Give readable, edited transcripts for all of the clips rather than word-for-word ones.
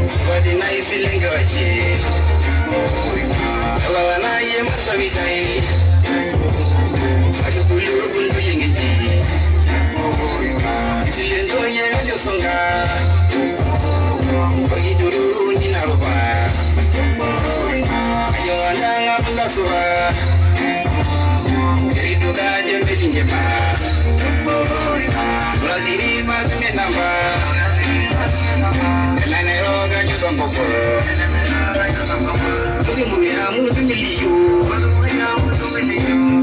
Somebody nice feeling gachi. Hello, and I am Savitai. Sakulu Bundu Yingiti. Silento Yang Songa. Pagituru Ninaruba. Ayona Ngasura. Rituga Jembelingepa. Bradiri Matunenamba.Elaneroga Jutampopo. Muya Mutumiliu.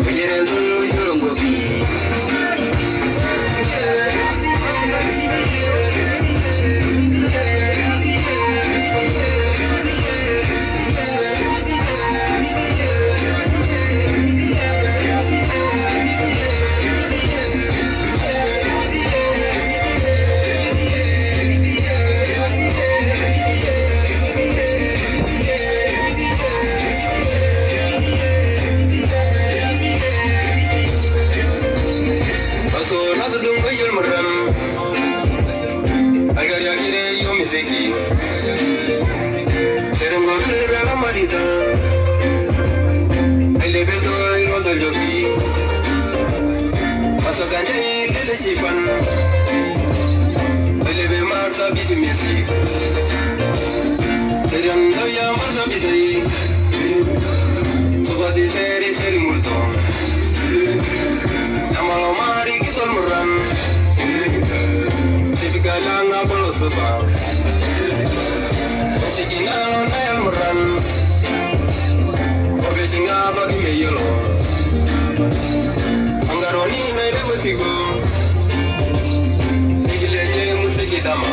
Venezuela Yurungobi. Angaroni mere musigo, nigile je musiki dama.